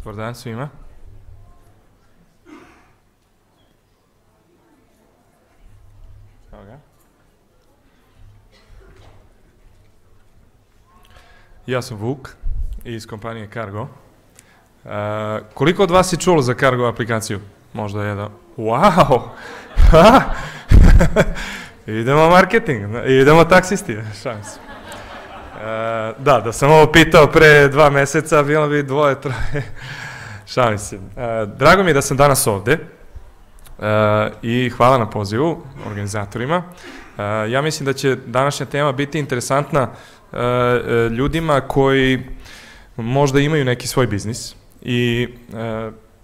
Dobar dan svima. Ja sam Vuk iz kompanije Cargo. Koliko od vas je čulo za Cargo aplikaciju? Možda jedan. Wow! Idemo marketing, idemo taksisti, šalim se. Da sam ovo pitao pre 2 meseca, bilo bi 2-3, šalim se. Drago mi je da sam danas ovde i hvala na pozivu organizatorima. Ja mislim da će današnja tema biti interesantna ljudima koji možda imaju neki svoj biznis i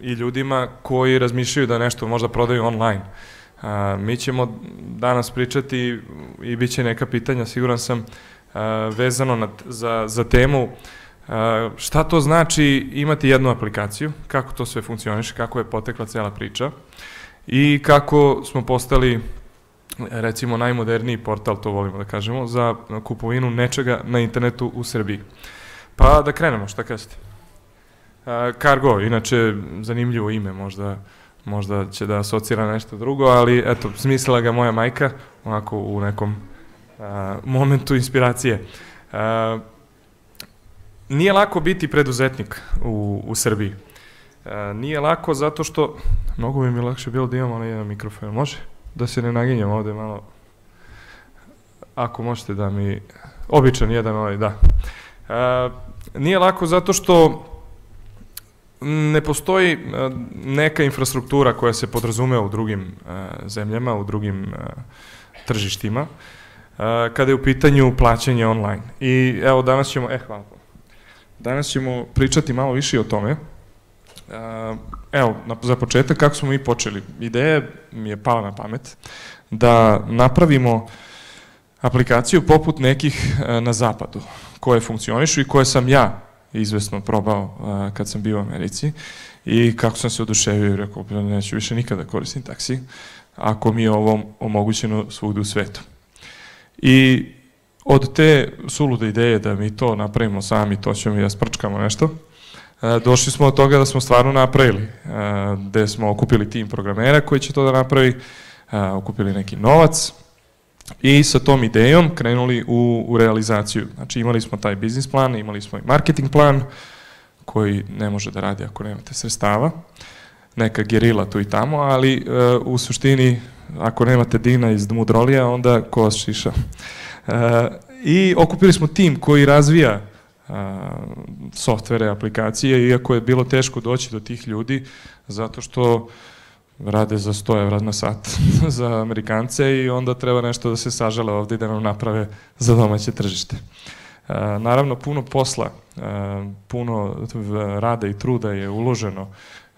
ljudima koji razmišljaju da nešto možda prodaju online. Mi ćemo danas pričati i bit će neka pitanja, siguran sam, vezano za temu šta to znači imati jednu aplikaciju, kako to sve funkcioniše, kako je potekla cela priča i kako smo postali, recimo, najmoderniji portal, to volimo da kažemo, za kupovinu nečega na internetu u Srbiji. Pa da krenemo, šta kažete? Cargo, inače zanimljivo ime, možda će da asocira nešto drugo, ali eto, smislila ga moja majka, onako u nekom momentu inspiracije. Nije lako biti preduzetnik u Srbiji. Nije lako zato što, mnogo bi mi lakše bilo da imam onaj jedan mikrofon, može? Da se ne naginjam ovde malo, ako možete da mi, običan jedan ovaj, da. Nije lako zato što ne postoji neka infrastruktura koja se podrazume u drugim zemljama, u drugim tržištima, kada je u pitanju plaćanje online. I evo danas ćemo pričati malo više o tome. Evo, za početak, kako smo mi počeli? Ideja mi je pala na pamet da napravimo aplikaciju poput nekih na zapadu, koje funkcionišu i koje sam ja izvesno probao kad sam bio u Americi i kako sam se oduševio i rekao, neću više nikada koristim taksi ako mi je ovo omogućeno svugde u svetu. I od te sulude ideje da mi to napravimo sami, to ćemo i da sprčkamo nešto, došli smo od toga da smo stvarno napravili, gde smo okupili tim programera koji će to da napravi, okupili neki novac i sa tom idejom krenuli u realizaciju. Znači imali smo taj biznis plan, imali smo i marketing plan koji ne može da radi ako nemate sredstava, neka gerila tu i tamo, ali u suštini ako nemate dina iz mudrolija, onda ko vas šiša. I okupili smo tim koji razvija softvere, aplikacije, iako je bilo teško doći do tih ljudi, zato što rade za 100 evra na sat za Amerikance i onda treba nešto da se sažale ovde i da nam naprave za domaće tržište. Naravno, puno posla, puno rada i truda je uloženo,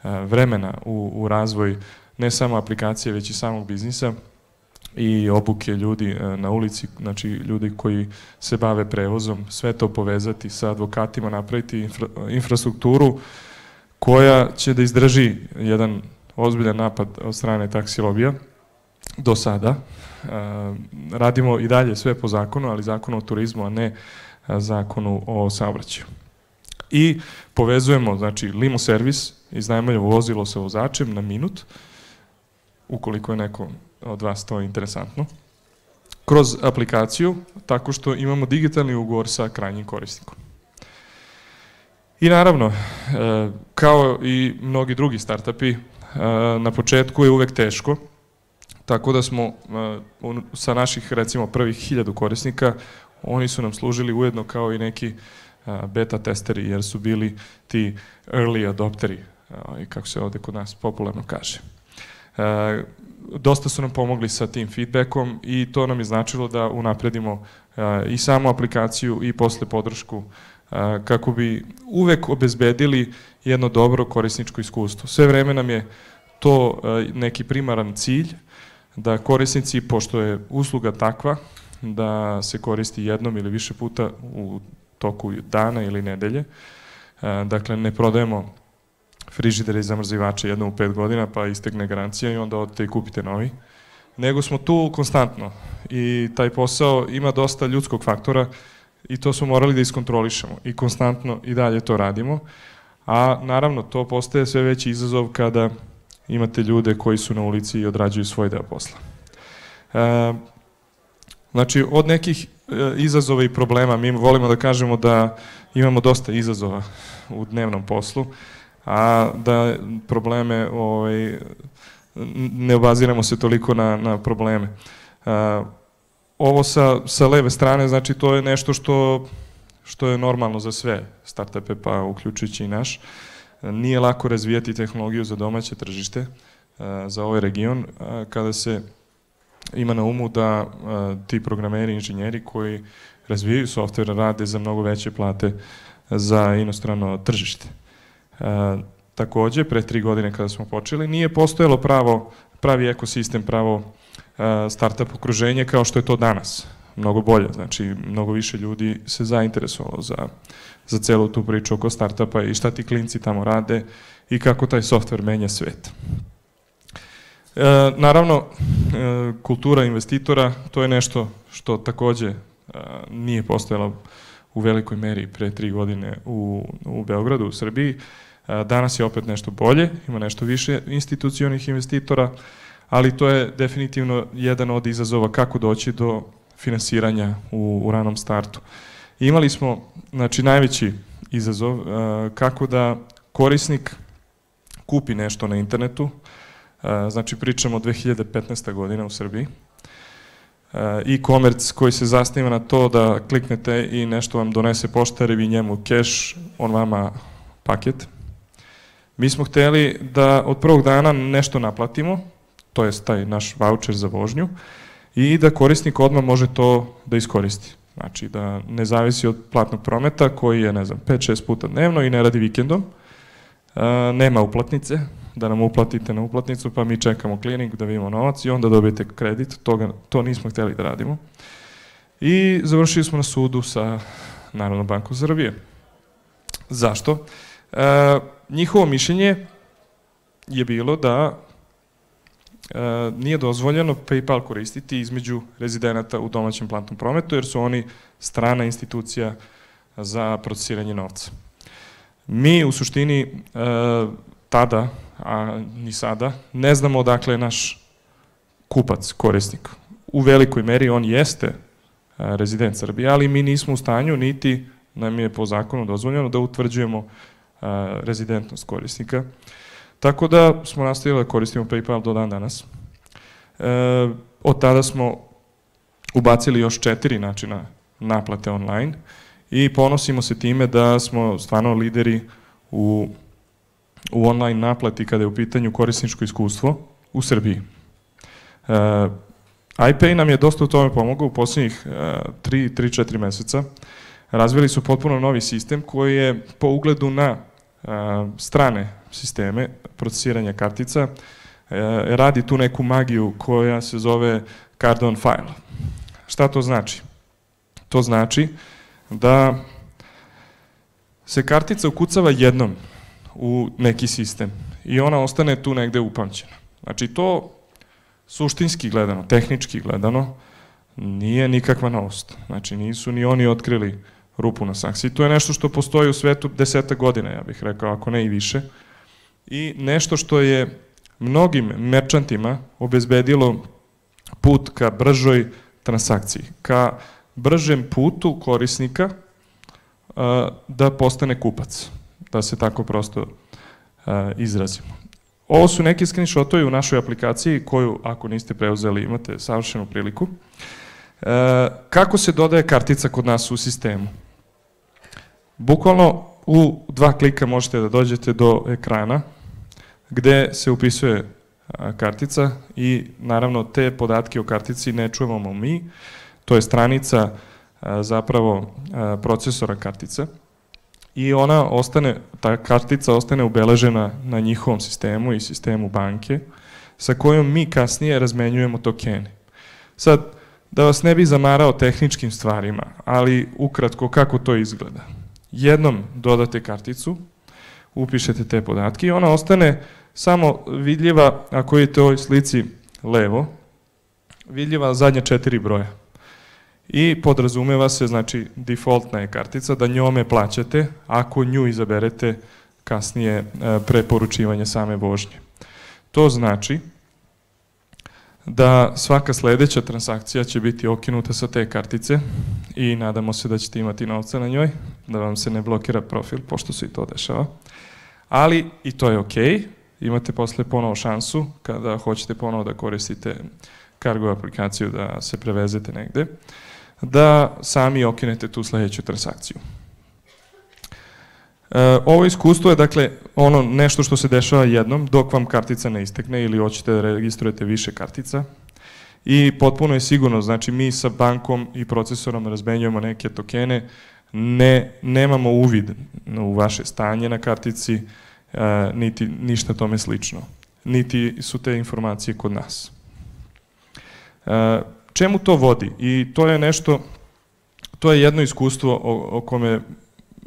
vremena u razvoj ne samo aplikacije, već i samog biznisa i obuke ljudi na ulici, znači ljudi koji se bave prevozom, sve to povezati sa advokatima, napraviti infrastrukturu koja će da izdrži jedan ozbiljan napad od strane taksi lobija do sada. Radimo i dalje sve po zakonu, ali zakonu o turizmu, a ne zakonu o saobraćaju. I povezujemo, znači, limo servis, iznajmljamo vozilo sa vozačem na minut, ukoliko je neko od vas to interesantno, kroz aplikaciju, tako što imamo digitalni ugovor sa krajnjim korisnikom. I naravno, kao i mnogi drugi startupi, na početku je uvek teško, tako da smo sa naših, recimo, prvih 1000 korisnika, oni su nam služili ujedno kao i neki beta testeri, jer su bili ti early adopteri, kako se ovde kod nas popularno kaže. Dosta su nam pomogli sa tim feedbackom i to nam je značilo da unapredimo i samu aplikaciju i posle podršku kako bi uvek obezbedili jedno dobro korisničko iskustvo. Sve vreme nam je to neki primaran cilj da korisnici, pošto je usluga takva da se koristi jednom ili više puta u toku dana ili nedelje, dakle ne prodajemo frižidere i zamrzivače jednom u 5 godina pa istegne garancija i onda odete i kupite novi, nego smo tu konstantno i taj posao ima dosta ljudskog faktora i to smo morali da iskontrolišemo i konstantno i dalje to radimo, A naravno to postaje sve veći izazov kada imate ljude koji su na ulici i odrađuju svoj deo posla. Znači, od nekih izazova i problema, mi volimo da kažemo da imamo dosta izazova u dnevnom poslu, a da probleme, ne obaziramo se toliko na probleme. Ovo sa leve strane, znači to je nešto što je normalno za sve startupe, pa uključujući i naš. Nije lako razvijati tehnologiju za domaće tržište, za ovaj region, kada se ima na umu da ti programeri i inženjeri koji razvijaju software rade za mnogo veće plate za inostrano tržište. Takođe, pre 3 godine kada smo počeli, nije postojalo pravi ekosistem, pravo startup okruženje kao što je to danas. Mnogo bolje, znači mnogo više ljudi se zainteresovalo za celu tu priču oko startupa i šta ti klinci tamo rade i kako taj software menja svet. Naravno, kultura investitora, to je nešto što takođe nije postojalo u velikoj meri pre 3 godine u Beogradu, u Srbiji. Danas je opet nešto bolje, ima nešto više institucionalnih investitora, ali to je definitivno jedan od izazova kako doći do finansiranja u ranom startu. Imali smo, znači, najveći izazov kako da korisnik kupi nešto na internetu, znači pričamo o 2015. godina u Srbiji, e-commerce koji se zasniva na to da kliknete i nešto vam donese poštar i vi njemu keš, on vama paket. Mi smo hteli da od prvog dana nešto naplatimo, to je taj naš voucher za vožnju, i da korisnik odmah može to da iskoristi. Znači da ne zavisi od platnog prometa koji je, ne znam, 5-6 puta dnevno i ne radi vikendom, nema uplatnice, da nam uplatite na uplatnicu pa mi čekamo clearing da vidimo novac i onda dobijete kredit, to nismo hteli da radimo. I završili smo na sudu sa Narodnom bankom Srbije. Zašto? Njihovo mišljenje je bilo da nije dozvoljeno PayPal koristiti između rezidenata u domaćem platnom prometu, jer su oni strana institucija za procesiranje novca. Mi u suštini tada, a ni sada, ne znamo odakle je naš kupac, korisnik. U velikoj meri on jeste rezident Srbije, ali mi nismo u stanju, niti nam je po zakonu dozvoljeno da utvrđujemo rezidentnost korisnika. Tako da smo nastavili da koristimo PayPal do dan danas. Od tada smo ubacili još 4 načina naplate online i ponosimo se time da smo stvarno lideri u online naplati kada je u pitanju korisničko iskustvo u Srbiji. iPay nam je dosta u tome pomogao u posljednjih 3-4 meseca. Razvili su potpuno novi sistem koji je po ugledu na strane sisteme procesiranja kartica, radi tu neku magiju koja se zove card on file. Šta to znači? To znači da se kartica ukucava jednom u neki sistem i ona ostane tu negde upamćena. Znači to suštinski gledano, tehnički gledano, nije nikakva novost. Znači nisu ni oni otkrili rupu na saksiji. To je nešto što postoji u svetu 10 godina, ja bih rekao, ako ne i više. I nešto što je mnogim merčantima obezbedilo put ka bržoj transakciji, ka bržem putu korisnika da postane kupac, da se tako prosto izrazimo. Ovo su neki screenshotovi u našoj aplikaciji koju, ako niste preuzeli, imate savršenu priliku. Kako se dodaje kartica kod nas u sistemu? Bukvalno u 2 klika možete da dođete do ekrana gde se upisuje kartica i naravno te podatke o kartici ne čujemo mi, to je stranica zapravo procesora kartice i ona ostane, ta kartica ostane ubeležena na njihovom sistemu i sistemu banke sa kojom mi kasnije razmenjujemo tokene. Sad, da vas ne bi zamarao tehničkim stvarima, ali ukratko kako to izgleda. Jednom dodate karticu, upišete te podatke i ona ostane samo vidljiva, ako vidite u ovoj slici levo, vidljiva zadnje 4 broja. I podrazumeva se, znači, defaultna je kartica, da njome plaćate ako nju izaberete kasnije preporučivanje same vožnje. To znači da svaka sledeća transakcija će biti okinuta sa te kartice i nadamo se da ćete imati novca na njoj, da vam se ne blokira profil, pošto se i to dešava. Ali i to je okej, imate posle ponovo šansu kada hoćete ponovo da koristite Cargo aplikaciju da se prevezete negde, da sami okinete tu sledeću transakciju. Ovo iskustvo je dakle ono nešto što se dešava jednom dok vam kartica ne istekne ili hoćete da registrujete više kartica i potpuno je sigurno, znači mi sa bankom i procesorom razmenjujemo neke tokene, nemamo uvid u vaše stanje na kartici, niti ništa tome slično, niti su te informacije kod nas. Čemu to vodi? I to je nešto, to je jedno iskustvo o kome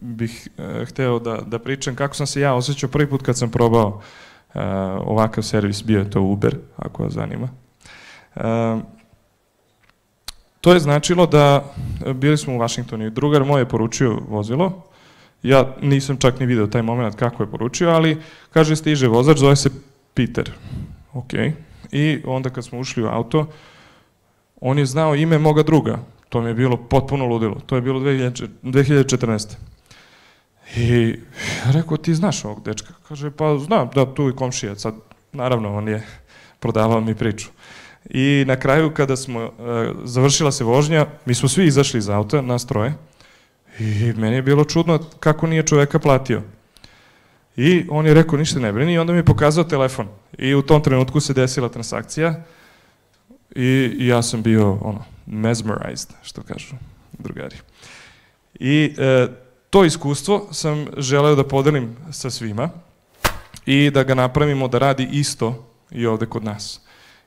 bih hteo da pričam, kako sam se ja osjećao prvi put kad sam probao ovakav servis, bio je to Uber, ako vas zanima. To je značilo da, bili smo u Vašingtonu i drugar moj je poručio vozilo, ja nisam čak ni video taj moment kako je poručio, ali kaže stiže vozač, zove se Peter. Ok. I onda kad smo ušli u auto, on je znao ime moga druga. To mi je bilo potpuno ludilo. To je bilo 2014. I rekao, ti znaš ovog dečka? Kaže, pa znam, da, tu je komšija. Sad, naravno, on je prodavao mi priču. I na kraju, kada smo, završila se vožnja, mi smo svi izašli iz auta, nas troje, i meni je bilo čudno kako nije čoveka platio. I on je rekao, ništa ne brini, i onda mi je pokazao telefon. I u tom trenutku se desila transakcija i ja sam bio, mesmerized, što kažu drugari. I to iskustvo sam želeo da podelim sa svima i da ga napravimo da radi isto i ovde kod nas.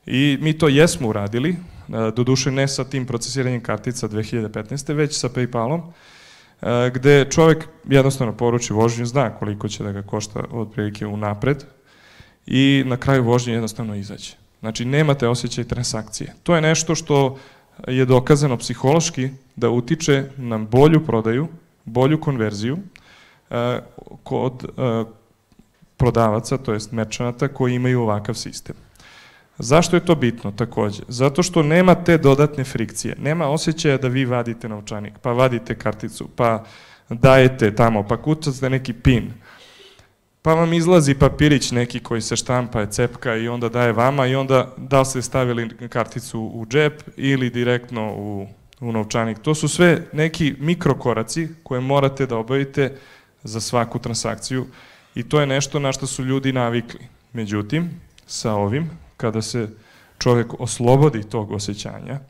I mi to jesmo uradili, doduše ne sa tim procesiranjem kartica 2015. već sa PayPalom, gde čovek jednostavno poruči vožnju, zna koliko će da ga košta otprilike unapred i na kraju vožnje jednostavno izađe. Znači nemate osjećaj transakcije. To je nešto što je dokazano psihološki da utiče na bolju prodaju, bolju konverziju kod prodavaca, to jest merčanata koji imaju ovakav sistem. Zašto je to bitno takođe? Zato što nema te dodatne frikcije, nema osjećaja da vi vadite novčanik, pa vadite karticu, pa dajete tamo, pa kucate neki PIN, pa vam izlazi papirić neki koji se štampa, je cepka i onda daje vama i onda da li ste stavili karticu u džep ili direktno u novčanik. To su sve neki mikrokoraci koje morate da obavite za svaku transakciju i to je nešto na što su ljudi navikli. Međutim, sa ovim, kada se čovjek oslobodi tog osjećanja,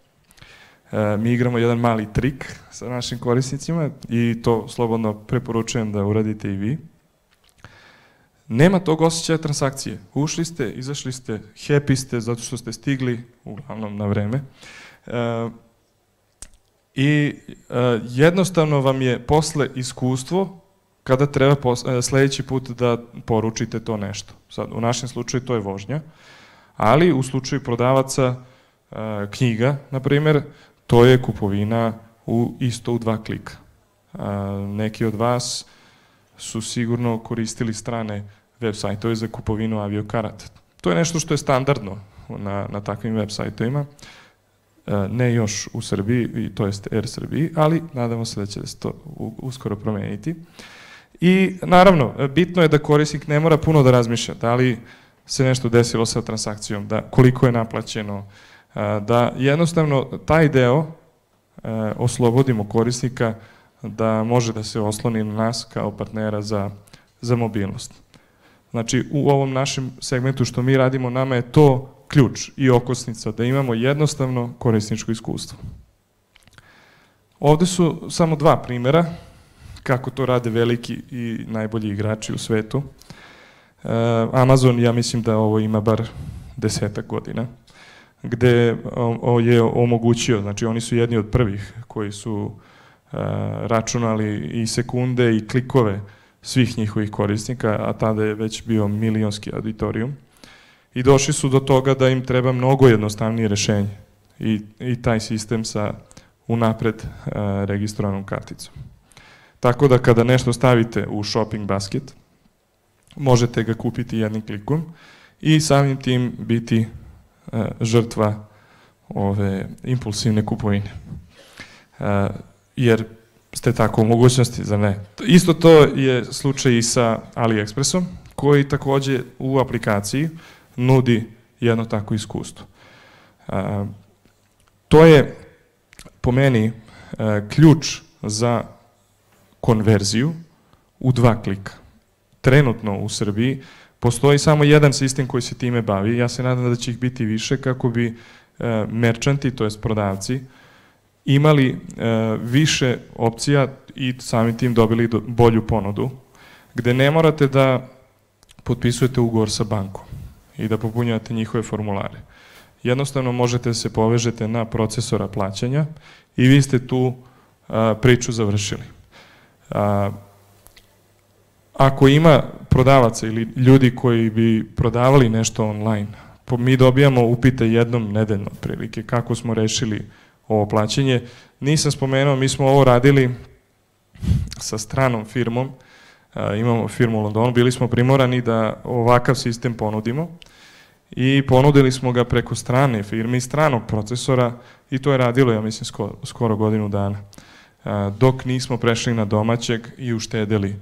mi igramo jedan mali trik sa našim korisnicima i to slobodno preporučujem da uradite i vi. Nema tog osjećaja transakcije. Ušli ste, izašli ste, happy ste zato što ste stigli, uglavnom na vreme. I jednostavno vam je posle iskustvo kada treba sledeći put da poručite to nešto. Sad, u našem slučaju to je vožnja, ali u slučaju prodavaca knjiga, na primjer, to je kupovina isto u 2 klika. Neki od vas su sigurno koristili strane web sajtove za kupovinu aviokarata. To je nešto što je standardno na takvim web sajtovima, ne još u Srbiji, to jest Air Srbiji, ali nadamo se da će se to uskoro promeniti. I naravno, bitno je da korisnik ne mora puno da razmišlja, da li se nešto desilo sa transakcijom, da koliko je naplaćeno, da jednostavno taj deo oslobodimo korisnika da može da se osloni na nas kao partnera za mobilnost. Znači, u ovom našem segmentu što mi radimo, nama je to ključ i okosnica, da imamo jednostavno korisničko iskustvo. Ovde su samo 2 primera kako to rade veliki i najbolji igrači u svetu. Amazon, ja mislim da ovo ima bar 10-ak godina, gde je omogućio, znači oni su jedni od prvih koji su računali i sekunde i klikove svih njihovih korisnika, a tada je već bio milionski auditorijum. I došli su do toga da im treba mnogo jednostavnije rešenje i taj sistem sa unapred registrovanom karticom. Tako da kada nešto stavite u shopping basket, možete ga kupiti jednim klikom i samim tim biti žrtva ove impulsivne kupovine. Jer ste tako u mogućnosti, za ne. Isto to je slučaj i sa AliExpressom, koji takođe u aplikaciji nudi jedno tako iskustvo. To je po meni ključ za konverziju u 2 klika. Trenutno u Srbiji postoji samo jedan sistem koji se time bavi. Ja se nadam da će ih biti više kako bi merčanti, to jest prodavci, imali više opcija i samim tim dobili bolju ponudu, gde ne morate da potpisujete ugovor sa bankom i da popunjavate njihove formulare. Jednostavno možete da se povežete na procesora plaćanja i vi ste tu priču završili. Ako ima prodavaca ili ljudi koji bi prodavali nešto online, mi dobijamo upite jednom nedeljno prilike kako smo rešili ovo plaćanje. Nisam spomenuo, mi smo ovo radili sa stranom firmom, imamo firmu u Londonu, bili smo primorani da ovakav sistem ponudimo i ponudili smo ga preko strane firme i stranog procesora i to je radilo, ja mislim, skoro godinu dana. Dok nismo prešli na domaćeg i uštedeli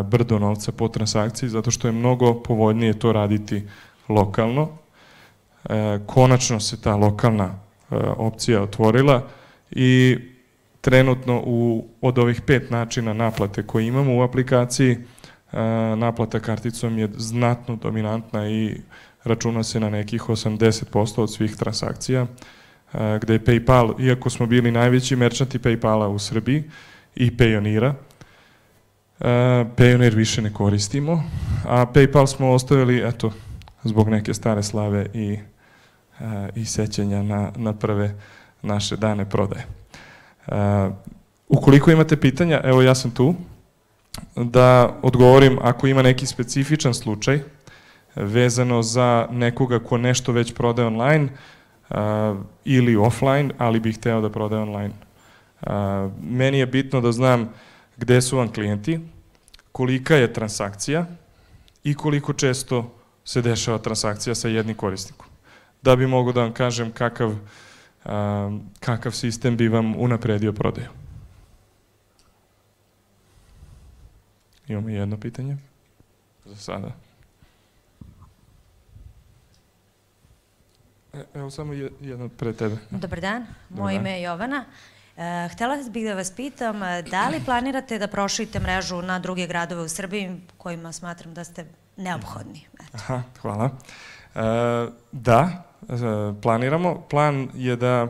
brdo novca po transakciji, zato što je mnogo povoljnije to raditi lokalno. Konačno se ta lokalna opcija otvorila i trenutno od ovih 5 načina naplate koje imamo u aplikaciji, naplata karticom je znatno dominantna i računa se na nekih 80% od svih transakcija, gde je PayPal, iako smo bili najveći merčanti PayPala u Srbiji i Payoneera, Payoneer više ne koristimo, a PayPal smo ostavili, eto, zbog neke stare slave i sećanja na prve naše dane prodaje. Ukoliko imate pitanja, evo ja sam tu, da odgovorim ako ima neki specifičan slučaj vezano za nekoga ko nešto već prodaje online ili offline, ali bih hteo da prodaje online. Meni je bitno da znam gde su vam klijenti, kolika je transakcija i koliko često se dešava transakcija sa jednim korisnikom. Da bi mogu da vam kažem kakav sistem bi vam unapredio prodaju. Imamo jedno pitanje za sada. Evo samo jedno pre tebe. Dobar dan, moje ime je Jovana. Htela bih da vas pitam, da li planirate da proširite mrežu na druge gradove u Srbiji kojima smatram da ste neophodni? Aha, hvala. Da, planiramo. Plan je da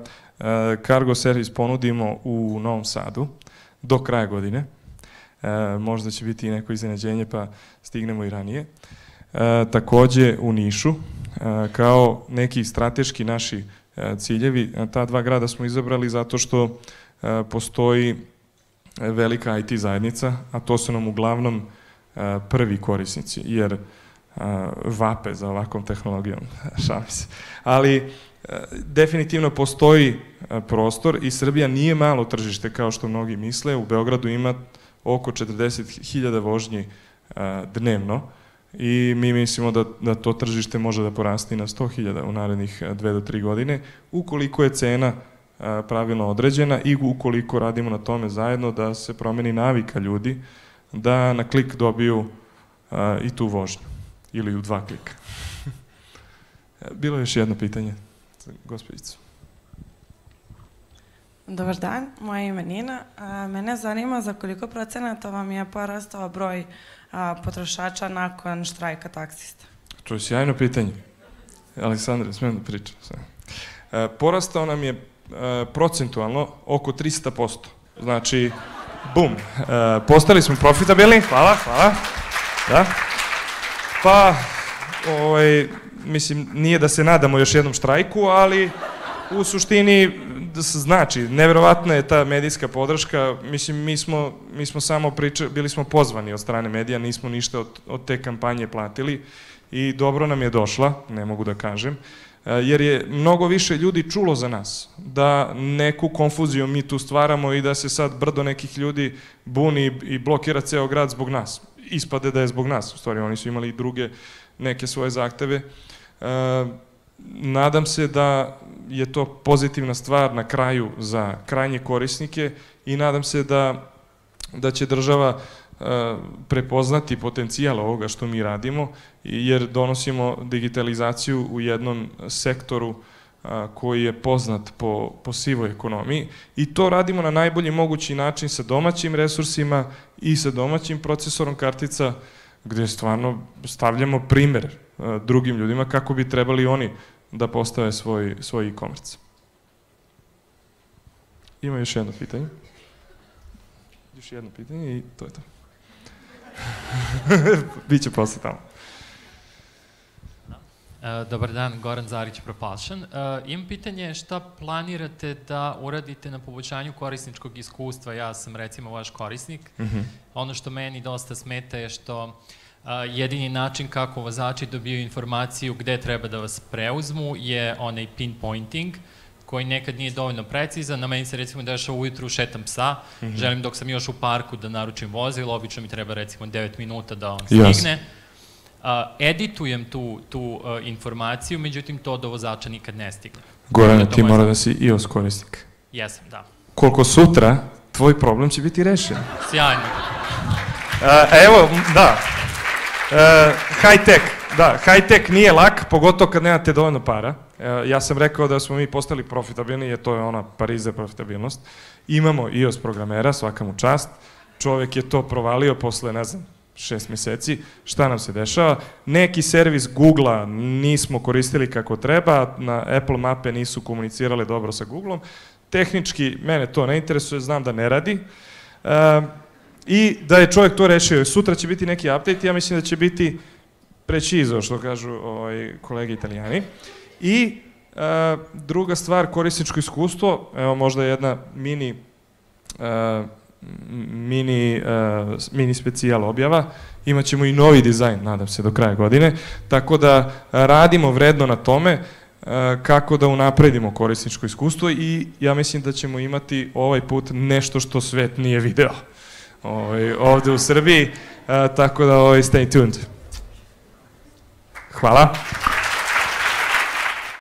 cargo servis ponudimo u Novom Sadu do kraja godine. Možda će biti i neko iznenađenje pa stignemo i ranije. Takođe u Nišu, kao neki strateški naši ciljevi, ta 2 grada smo izabrali zato što postoji velika IT zajednica, a to su nam uglavnom prvi korisnici, jer vape za ovakvom tehnologijom, šalim se. Ali definitivno postoji prostor i Srbija nije malo tržište kao što mnogi misle. U Beogradu ima oko 40.000 vožnji dnevno i mi mislimo da to tržište može da porasti na 100.000 u narednih 2 do 3 godine, ukoliko je cena pravilno određena i ukoliko radimo na tome zajedno da se promeni navika ljudi, da na klik dobiju i tu vožnju, ili u 2 klika. Bilo je još jedno pitanje, gospođicu. Dobar dan, moje ime je Nina. Mene zanima za koliko procenata vam je porastao broj potrošača nakon štrajka taksista? To je sjajno pitanje. Aleksandre, smijem da pričam. Porastao nam je procentualno oko 300%. Znači, bum, postali smo profitabilni, hvala. Da. Pa, mislim, nije da se nadamo još jednom štrajku, ali u suštini znači, neverovatna je ta medijska podrška. Mislim, mi smo samo bili smo pozvani od strane medija, nismo ništa od te kampanje platili i dobro nam je došla, ne mogu da kažem, jer je mnogo više ljudi čulo za nas, da neku konfuziju mi tu stvaramo i da se sad brdo nekih ljudi buni i blokira ceo grad zbog nas. ispade da je zbog nas. U stvari, oni su imali i druge neke svoje zahteve. Nadam se da je to pozitivna stvar na kraju za krajnje korisnike i nadam se da će država prepoznati potencijal ovoga što mi radimo, jer donosimo digitalizaciju u jednom sektoru koji je poznat po sivoj ekonomiji i to radimo na najbolji mogući način sa domaćim resursima i sa domaćim procesorom kartica, gde stvarno stavljamo primer drugim ljudima kako bi trebali oni da postave svoj e-commerce. Ima još jedno pitanje. Još jedno pitanje i to je to. Biće posle tamo. Dobar dan, Goran Zarić, Propulsion. Imam pitanje šta planirate da uradite na poboljšanju korisničkog iskustva. Ja sam recimo vaš korisnik. Ono što meni dosta smeta je što jedini način kako vozači dobiju informaciju gde treba da vas preuzmu je onaj pinpointing, koji nekad nije dovoljno precizan. Na meni se recimo dešava ujutru, šetam psa, želim dok sam još u parku da naručim vozilo, obično mi treba recimo 9 minuta da on stigne. Editujem tu informaciju, međutim to do vozača nikad ne stigne. Goran, ti mora da si iOS korisnik. Jesam, da. Koliko sutra, tvoj problem će biti rešen. Sjajno. Evo, da. High-tech. Da, high-tech nije lak, pogotovo kad nemate dovoljno para. Ja sam rekao da smo mi postali profitabilni, jer to je ona Parize profitabilnost. Imamo iOS programera, svaka mu čast. Čovek je to provalio posle, ne znam, 6 meseci. Šta nam se dešava? Neki servis Google-a nismo koristili kako treba, na Apple mape nisu komunicirale dobro sa Google-om. Tehnički, mene to ne interesuje, znam da ne radi. I da je čovjek to rešio. Sutra će biti neki update, ja mislim da će biti precizo, što kažu kolege Italijani. I druga stvar, korisničko iskustvo, evo možda jedna mini specijal objava, imat ćemo i novi dizajn, nadam se, do kraja godine, tako da radimo vredno na tome kako da unapredimo korisničko iskustvo i ja mislim da ćemo imati ovaj put nešto što svet nije video ovde u Srbiji, tako da stay tuned. Hvala.